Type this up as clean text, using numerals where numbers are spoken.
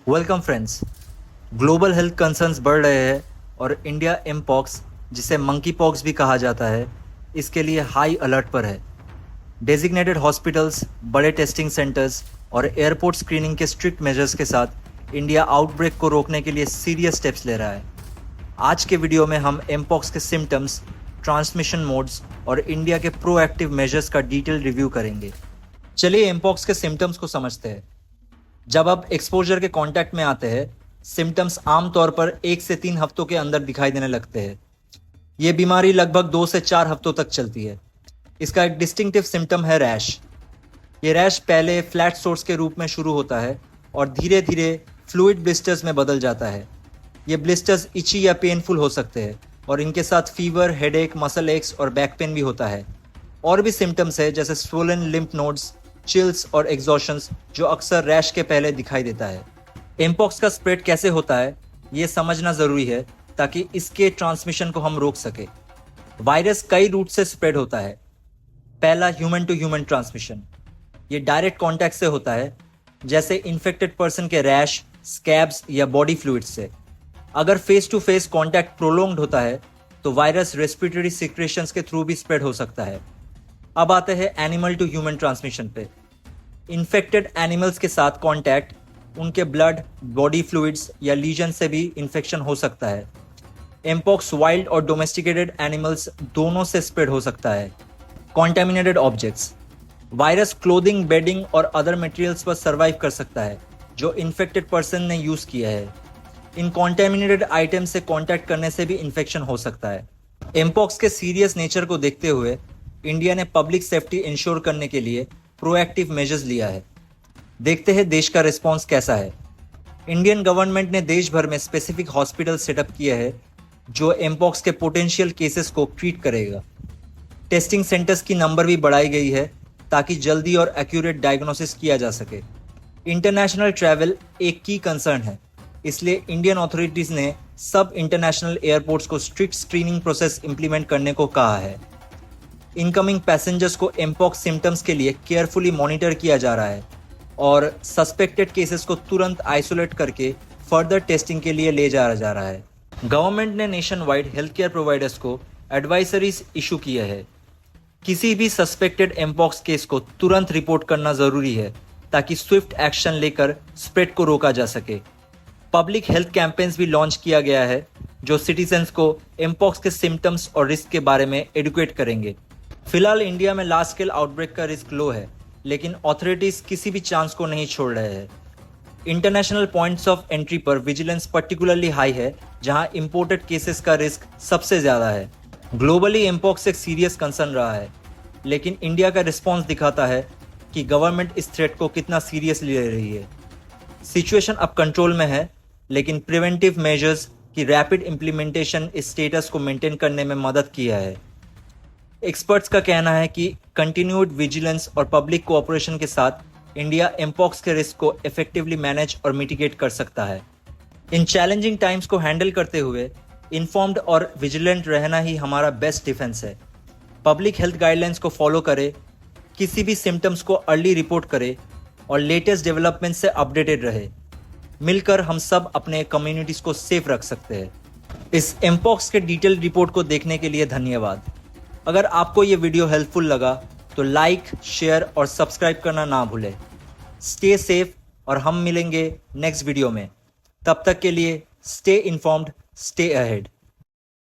Welcome friends. Global health concerns बढ़ रहे हैं और इंडिया एमपॉक्स, जिसे मंकी पॉक्स भी कहा जाता है, इसके लिए हाई अलर्ट पर है। डेजिग्नेटेड हॉस्पिटल्स, बड़े टेस्टिंग सेंटर्स और एयरपोर्ट स्क्रीनिंग के स्ट्रिक्ट मेजर्स के साथ इंडिया आउटब्रेक को रोकने के लिए सीरियस स्टेप्स ले रहा है। आज के वीडियो में हम एमपॉक्स के सिम्टम्स, ट्रांसमिशन मोड्स और इंडिया के प्रोएक्टिव मेजर्स का डिटेल रिव्यू करेंगे। चलिए एमपॉक्स के सिम्टम्स को समझते हैं। जब आप एक्सपोजर के कांटेक्ट में आते हैं, सिम्टम्स आमतौर पर 1 से 3 हफ्तों के अंदर दिखाई देने लगते हैं। ये बीमारी लगभग 2 से 4 हफ्तों तक चलती है। इसका एक डिस्टिंक्टिव सिम्टम है रैश। ये रैश पहले फ्लैट सोर्स के रूप में शुरू होता है और धीरे धीरे फ्लूइड ब्लिस्टर्स में बदल जाता है। ये ब्लिस्टर्स इची या पेनफुल हो सकते हैं और इनके साथ फीवर, हेडेक, मसल एक्स और बैक पेन भी होता है। और भी सिम्टम्स है जैसे स्वोलन लिम्फ नोड्स, चिल्स और एग्जॉशंस, जो अक्सर रैश के पहले दिखाई देता है। एमपॉक्स का स्प्रेड कैसे होता है ये समझना जरूरी है ताकि इसके ट्रांसमिशन को हम रोक सके। वायरस कई रूट से स्प्रेड होता है। पहला, ह्यूमन टू ह्यूमन ट्रांसमिशन। ये डायरेक्ट कांटेक्ट से होता है, जैसे इन्फेक्टेड पर्सन के रैश, स्कैब्स या बॉडी फ्लूइड से। अगर face to face contact prolonged होता है तो वायरस रेस्पिरेटरी सिक्रेशंस के थ्रू भी स्प्रेड हो सकता है। अब आते हैं एनिमल टू ह्यूमन ट्रांसमिशन पे। इन्फेक्टेड एनिमल्स के साथ कांटेक्ट, उनके ब्लड, बॉडी फ्लूइड्स या लीजन से भी इन्फेक्शन हो सकता है। एमपॉक्स वाइल्ड और डोमेस्टिकेटेड एनिमल्स दोनों से स्प्रेड हो सकता है। Contaminated objects. Virus clothing, bedding और अदर मटेरियल्स पर सर्वाइव कर सकता है जो इन्फेक्टेड पर्सन ने यूज किया है। इन कॉन्टेमिनेटेड आइटम से कांटेक्ट करने से भी इन्फेक्शन हो सकता है। एमपॉक्स के सीरियस नेचर को देखते हुए इंडिया ने पब्लिक सेफ्टी इंश्योर करने के लिए प्रोएक्टिव मेजर्स लिया है। देखते हैं देश का रिस्पांस कैसा है। इंडियन गवर्नमेंट ने देश भर में स्पेसिफिक हॉस्पिटल सेटअप किया है जो एमपॉक्स के पोटेंशियल केसेस को ट्रीट करेगा। टेस्टिंग सेंटर्स की नंबर भी बढ़ाई गई है ताकि जल्दी और एक्यूरेट डायग्नोसिस किया जा सके। इंटरनेशनल ट्रैवल एक की कंसर्न है, इसलिए इंडियन अथॉरिटीज ने सब इंटरनेशनल एयरपोर्ट्स को स्ट्रिक्ट स्क्रीनिंग प्रोसेस इंप्लीमेंट करने को कहा है। इनकमिंग पैसेंजर्स को एमपॉक्स सिम्टम्स के लिए केयरफुली मॉनिटर किया जा रहा है और सस्पेक्टेड केसेस को तुरंत आइसोलेट करके फर्दर टेस्टिंग के लिए ले जाया जा रहा है। गवर्नमेंट ने nation wide health care providers को एडवाइजरीज इशू किया है। किसी भी सस्पेक्टेड एमपॉक्स केस को तुरंत रिपोर्ट करना जरूरी है ताकि स्विफ्ट एक्शन लेकर स्प्रेड को रोका जा सके। पब्लिक हेल्थ कैंपेन्स भी लॉन्च किया गया है जो सिटीजन्स को एमपॉक्स के सिम्टम्स और रिस्क के बारे में एडुकेट करेंगे। फिलहाल इंडिया में लार्ज स्केल आउटब्रेक का रिस्क लो है, लेकिन अथॉरिटीज किसी भी चांस को नहीं छोड़ रहे हैं। इंटरनेशनल पॉइंट्स ऑफ एंट्री पर विजिलेंस पर्टिकुलरली हाई है, जहां इंपोर्टेड केसेस का रिस्क सबसे ज्यादा है। ग्लोबली एमपॉक्स एक सीरियस कंसर्न रहा है, लेकिन इंडिया का रिस्पॉन्स दिखाता है कि गवर्नमेंट इस थ्रेट को कितना सीरियसली ले रही है। सिचुएशन अब कंट्रोल में है, लेकिन प्रिवेंटिव मेजर्स की रैपिड इम्प्लीमेंटेशन इस स्टेटस को मेंटेन करने में मदद किया है। एक्सपर्ट्स का कहना है कि कंटिन्यूड विजिलेंस और पब्लिक कोऑपरेशन के साथ इंडिया एमपॉक्स के रिस्क को इफेक्टिवली मैनेज और मिटिगेट कर सकता है। इन चैलेंजिंग टाइम्स को हैंडल करते हुए इन्फॉर्म्ड और विजिलेंट रहना ही हमारा बेस्ट डिफेंस है। पब्लिक हेल्थ गाइडलाइंस को फॉलो करें, किसी भी सिम्टम्स को अर्ली रिपोर्ट करें और लेटेस्ट डेवलपमेंट से अपडेटेड रहे। मिलकर हम सब अपने कम्युनिटीज को सेफ रख सकते हैं। इस एमपॉक्स के डिटेल रिपोर्ट को देखने के लिए धन्यवाद। अगर आपको ये वीडियो हेल्पफुल लगा तो लाइक, शेयर और सब्सक्राइब करना ना भूलें। स्टे सेफ और हम मिलेंगे नेक्स्ट वीडियो में। तब तक के लिए स्टे इन्फॉर्म्ड, स्टे अहेड।